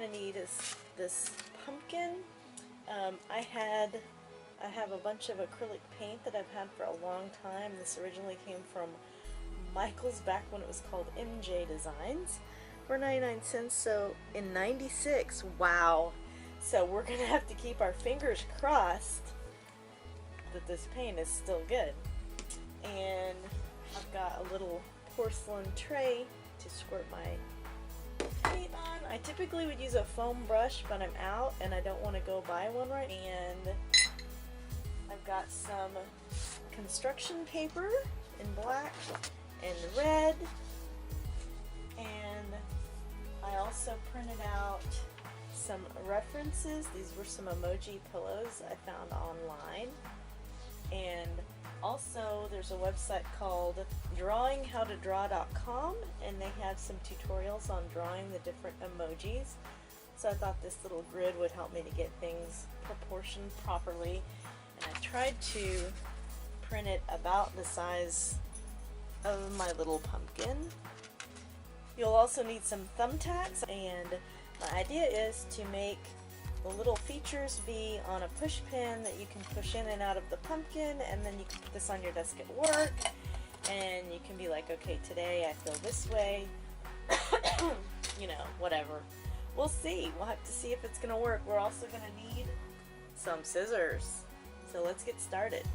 going to need is this pumpkin. I have a bunch of acrylic paint that I've had for a long time. This originally came from Michael's back when it was called MJ Designs for 99 cents. So in 96, wow. So we're going to have to keep our fingers crossed that this paint is still good. And I've got a little porcelain tray to squirt my paint on. I typically would use a foam brush, but I'm out and I don't want to go buy one right. And I've got some construction paper in black and red, and I also printed out some references. These were some emoji pillows I found online, and also there's a website called drawinghowtodraw.com, and they have some tutorials on drawing the different emojis. So I thought this little grid would help me to get things proportioned properly, and I tried to print it about the size of my little pumpkin. You'll also need some thumbtacks, and my idea is to make the little features be on a push pin that you can push in and out of the pumpkin, and then you can put this on your desk at work, and you can be like, okay, today I feel this way, you know, whatever. We'll see. We'll have to see if it's going to work. We're also going to need some scissors. So let's get started.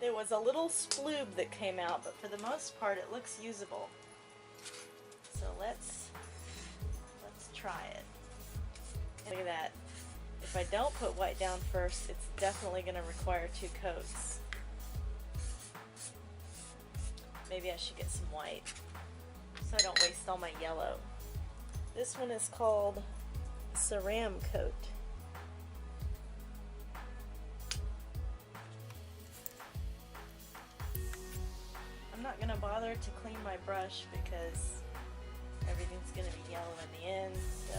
There was a little sploob that came out, but for the most part it looks usable. So let's try it. Look at that. If I don't put white down first, it's definitely going to require 2 coats. Maybe I should get some white so I don't waste all my yellow. This one is called Ceram Coat. I'm not going to bother to clean my brush because everything's going to be yellow in the end, so.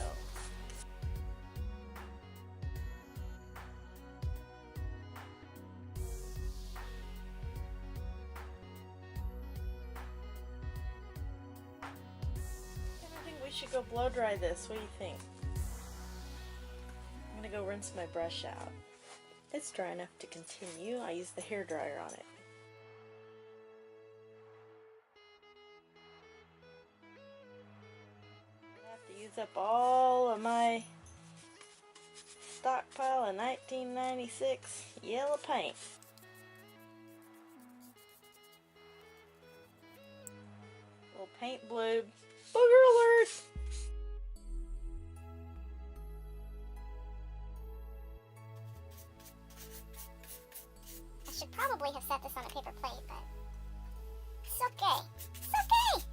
I think we should go blow dry this. What do you think? I'm going to go rinse my brush out. It's dry enough to continue. I used the hairdryer on it. Use up all of my stockpile of 1996 yellow paint. Little paint bloob. Booger alert! I should probably have set this on a paper plate, but it's okay. It's okay!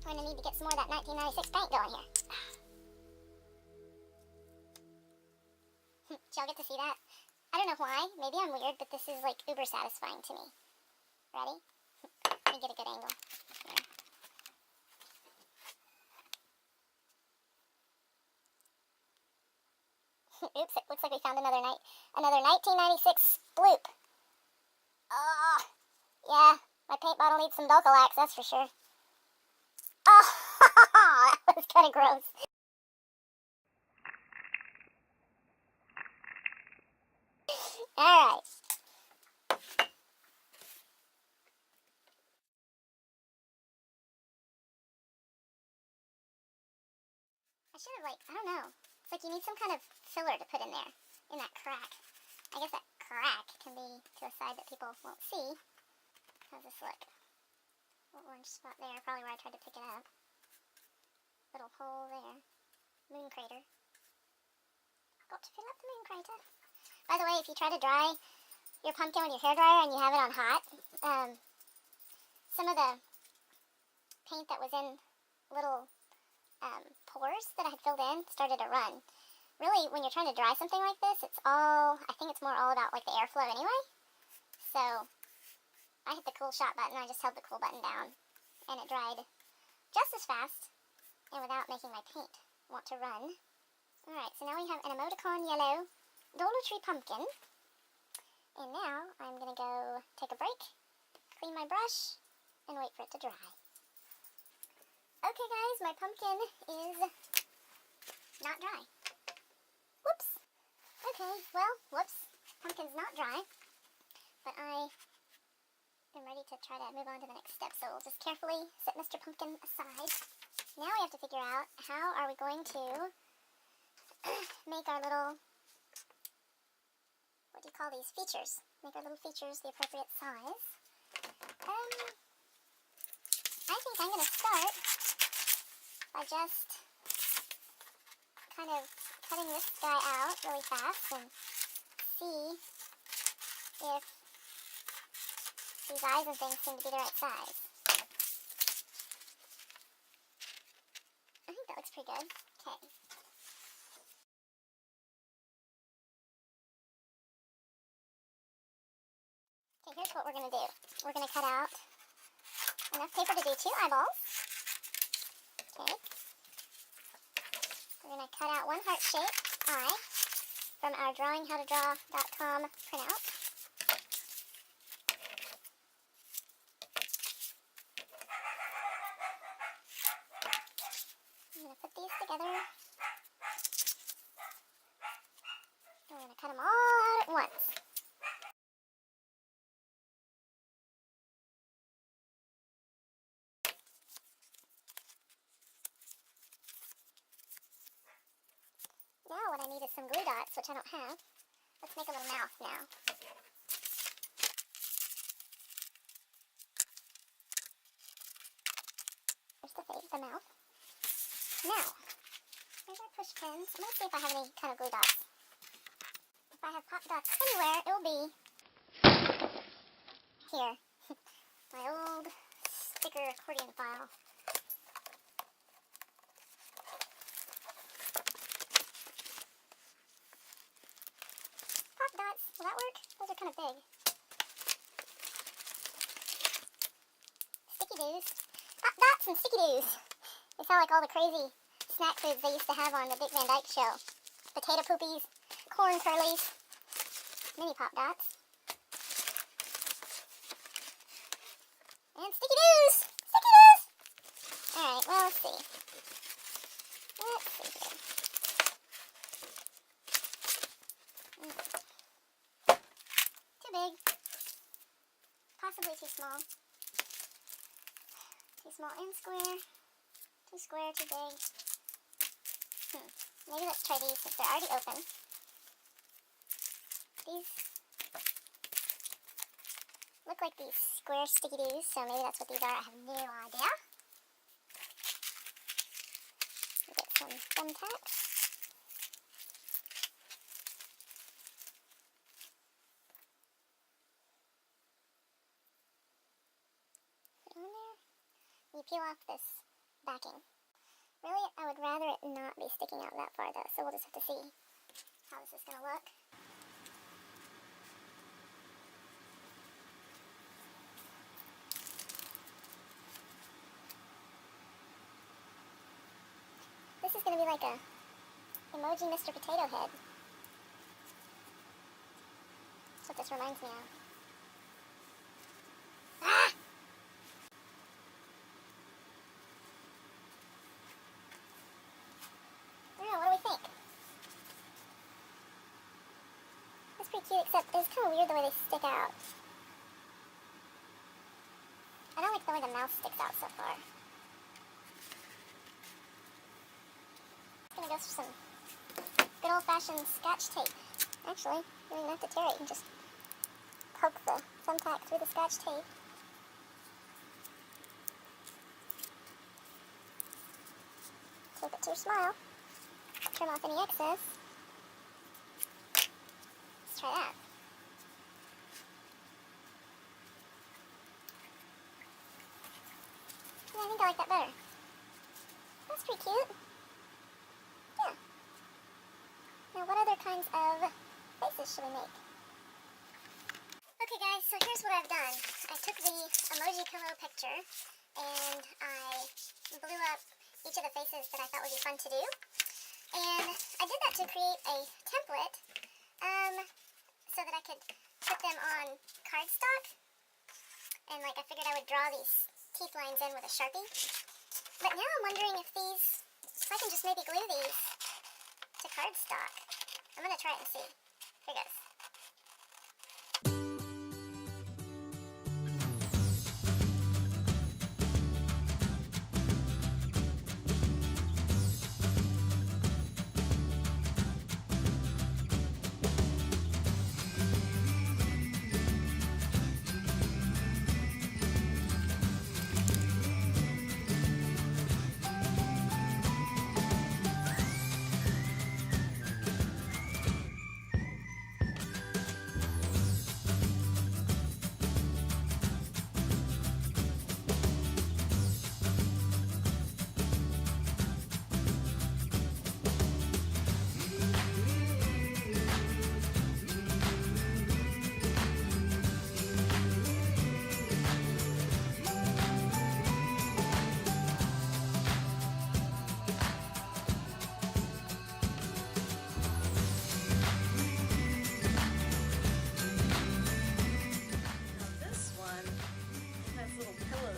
I'm going to need to get some more of that 1996 paint going here. Did y'all get to see that? I don't know why. Maybe I'm weird, but this is like uber satisfying to me. Ready? Let me get a good angle. Here. Oops, it looks like we found another 1996 bloop. Oh, yeah, my paint bottle needs some Dulcolax, that's for sure. Oh, that was kind of gross. Alright. I should have, I don't know. It's like you need some kind of filler to put in there, in that crack. I guess that crack can be to a side that people won't see. How's this look? Little orange spot there, probably where I tried to pick it up. Little hole there. Moon crater. Got to fill up the moon crater. By the way, if you try to dry your pumpkin with your hairdryer and you have it on hot, some of the paint that was in little pores that I had filled in started to run. Really, when you're trying to dry something like this, I think it's more all about like the airflow anyway. So I hit the cool shot button. I just held the cool button down, and it dried just as fast and without making my paint want to run. Alright, so now we have an emoticon yellow Dollar Tree pumpkin. And now I'm going to go take a break, clean my brush, and wait for it to dry. Okay guys, my pumpkin is not dry. Whoops. Okay, well, whoops. Pumpkin's not dry. But I am ready to try to move on to the next step. So we'll just carefully set Mr. Pumpkin aside. Now we have to figure out how are we going to make our little, what do you call these, features. Make our little features the appropriate size. I think I'm going to start by just kind of cutting this guy out really fast and see if these eyes and things seem to be the right size. I think that looks pretty good. Okay. Okay, here's what we're going to do. We're going to cut out enough paper to do 2 eyeballs. Okay. We're going to cut out one heart-shaped eye from our drawinghowtodraw.com printout. I'm going to put these together. We're going to cut them all out at once. Now what I need is some glue dots, which I don't have. Let's make a little mouth now. There's the face, the mouth. Now, here's our push pins. I'm going to see if I have any kind of glue dots. If I have pop dots anywhere, it will be here. My old sticker accordion file. Pop dots, will that work? Those are kind of big. Sticky doos. Pop dots and sticky doos. They sound like all the crazy snack foods they used to have on the Dick Van Dyke Show. Potato poopies, corn curlies, mini pop dots, and sticky doos! Sticky doos! Alright, well, let's see. Let's see here. Too big. Possibly too small. Too small and square. Too square, too big. Maybe let's try these since they're already open. These look like these square sticky doos, so maybe that's what these are. I have no idea. We'll get some thumbtacks. Put it on there. You peel off this backing. Really, I would rather it not be sticking out that far though, so we'll just have to see how this is going to look. This is going to be like a emoji Mr. Potato Head. That's what this reminds me of. Ah! What do we think? That's pretty cute, except it's kind of weird the way they stick out. I don't like the way the mouth sticks out so far. I'm gonna go for some good old-fashioned Scotch tape. Actually, you don't even have to tear it, you can just poke the thumbtack through the Scotch tape. Tape it to your smile. Trim off any excess. Let's try that. Yeah, I think I like that better. That's pretty cute. Yeah. Now what other kinds of faces should we make? Okay guys, so So here's what I've done. I took the emoji pillow picture and I blew up each of the faces that I thought would be fun to do. And I did that to create a template so that I could put them on cardstock. And like I figured I would draw these teeth lines in with a Sharpie. But now I'm wondering if I can just maybe glue these to cardstock. I'm going to try it and see. Here goes.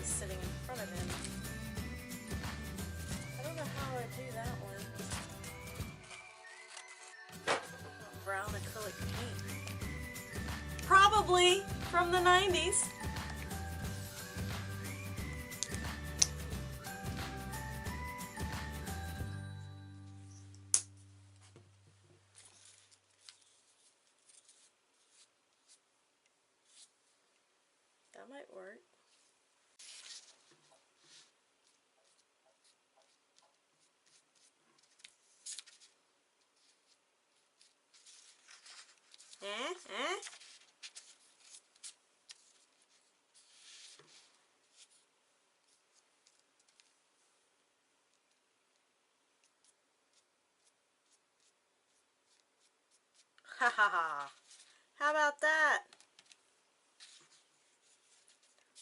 Sitting in front of him. I don't know how I do that one. Brown acrylic paint. Probably from the 90s. That might work. Ha ha ha. How about that?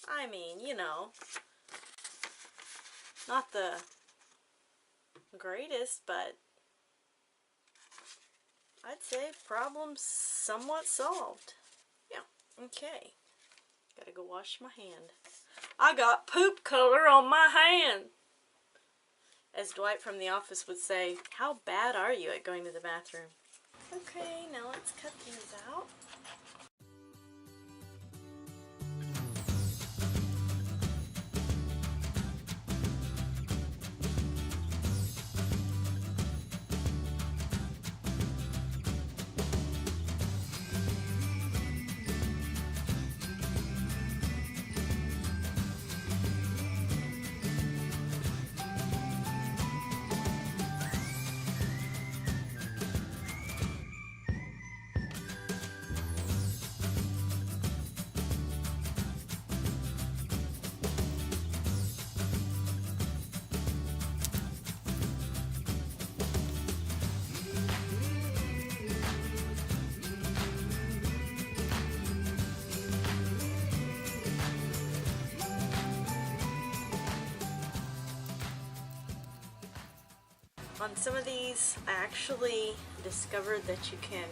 I mean, you know, not the greatest, but I'd say problem somewhat solved. Yeah, okay. Gotta go wash my hand. I got poop color on my hand. As Dwight from The Office would say, how bad are you at going to the bathroom? Okay, now let's cut these out. On some of these, I actually discovered that you can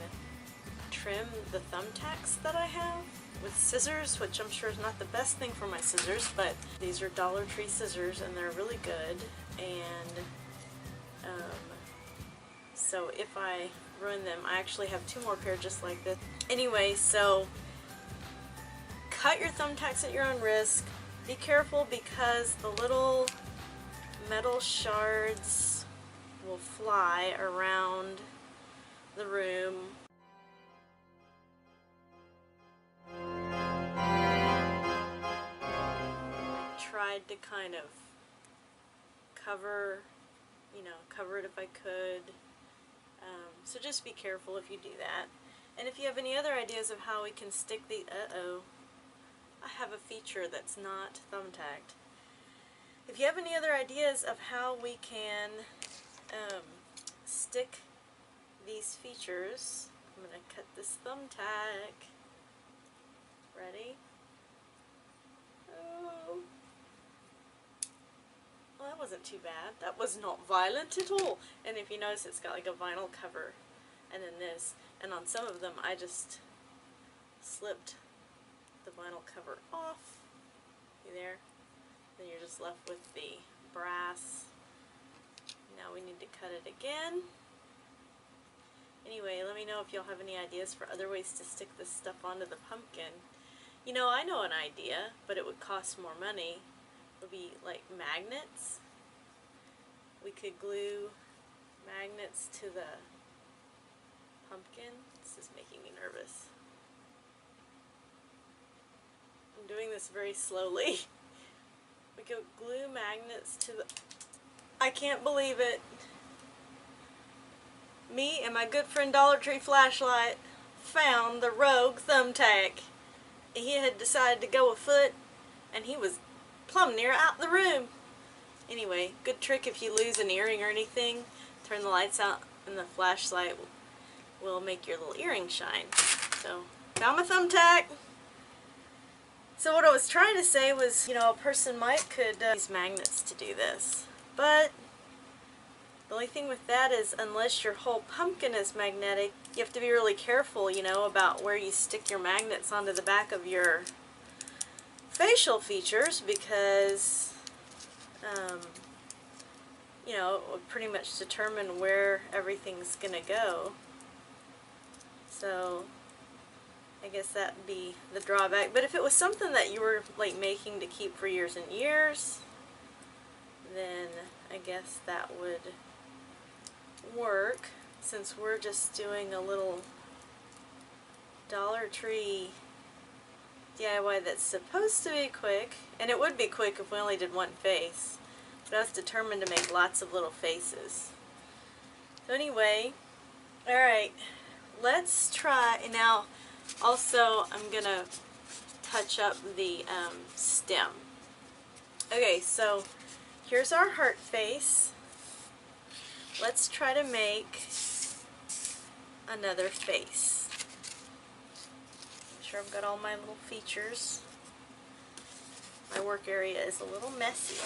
trim the thumbtacks that I have with scissors, which I'm sure is not the best thing for my scissors, but these are Dollar Tree scissors and they're really good. And so if I ruin them, I actually have 2 more pair just like this. Anyway, so cut your thumbtacks at your own risk. Be careful because the little metal shards will fly around the room. Tried to kind of cover it if I could. So just be careful if you do that. And if you have any other ideas of how we can stick the, I have a feature that's not thumbtacked. If you have any other ideas of how we can stick these features, I'm going to cut this thumbtack. Ready? Oh. Well, that wasn't too bad. That was not violent at all. And if you notice, it's got like a vinyl cover and then this. And on some of them, I just slipped the vinyl cover off. See there? Then you're just left with the brass. Now we need to cut it again. Anyway, let me know if y'all have any ideas for other ways to stick this stuff onto the pumpkin. You know, I know an idea, but it would cost more money. It would be like magnets. We could glue magnets to the pumpkin. This is making me nervous. I'm doing this very slowly. We could glue magnets to the... I can't believe it. Me and my good friend Dollar Tree flashlight found the rogue thumbtack. He had decided to go afoot, and he was plumb near out the room. Anyway, good trick if you lose an earring or anything. Turn the lights out, and the flashlight will make your little earring shine. So, found my thumbtack. So what I was trying to say was, you know, a person could use magnets to do this. But the only thing with that is, unless your whole pumpkin is magnetic, you have to be really careful, you know, about where you stick your magnets onto the back of your facial features, because, you know, it would pretty much determine where everything's going to go. So I guess that'd be the drawback. But if it was something that you were like making to keep for years and years, then I guess that would work, since we're just doing a little Dollar Tree DIY that's supposed to be quick. And it would be quick if we only did one face, but I was determined to make lots of little faces. So anyway, alright, let's try. Now also I'm gonna touch up the stem. Okay, so here's our heart face. Let's try to make another face. Make sure I've got all my little features. My work area is a little messy.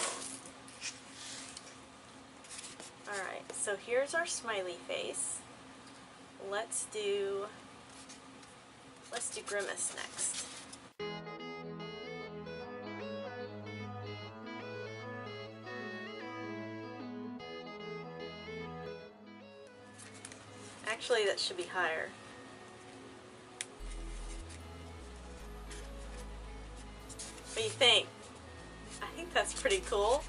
Alright, so here's our smiley face. Let's do Grimace next. Actually, that should be higher. What do you think? I think that's pretty cool.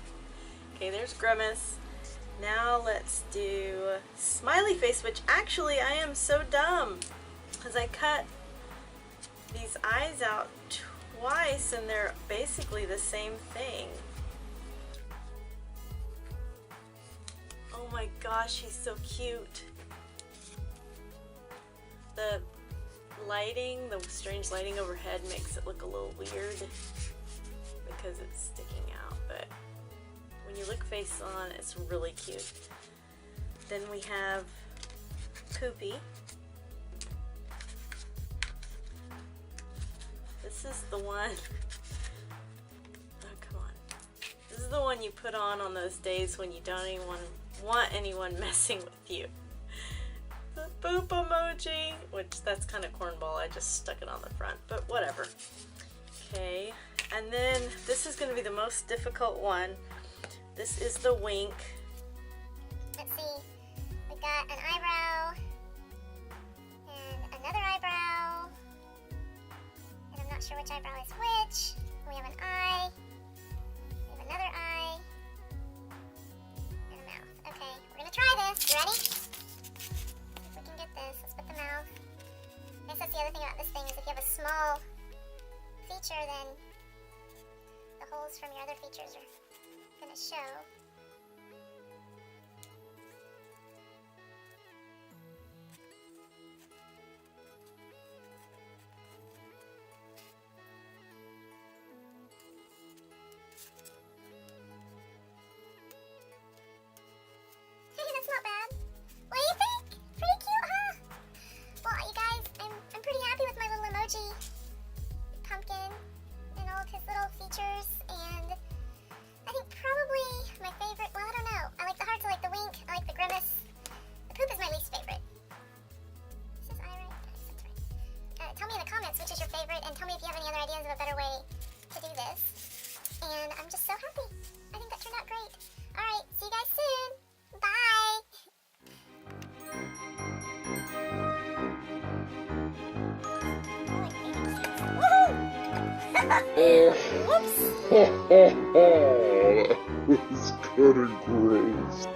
Okay, there's Grimace. Now let's do smiley face, which actually I am so dumb, because I cut these eyes out twice and they're basically the same thing. Oh my gosh, he's so cute. The lighting, the strange lighting overhead makes it look a little weird because it's sticking out, but when you look face on, it's really cute. Then we have Poopy. This is the one, oh come on. This is the one you put on those days when you don't even want anyone messing with you. The poop emoji, which that's kind of cornball, I just stuck it on the front, but whatever. Okay, and then this is going to be the most difficult one. This is the wink. Let's see, we got an eyebrow, and another eyebrow, and I'm not sure which eyebrow is which. We have an eye, we have another eye, and a mouth. Okay, we're going to try this. You ready? Let's put the mouth. I guess that's the other thing about this thing, is if you have a small feature, then the holes from your other features are going to show. Hey, that's not bad. What do you think? Pretty cute, huh? Well, you guys, I'm pretty happy with my little emoji Whoops! That was kind of gross.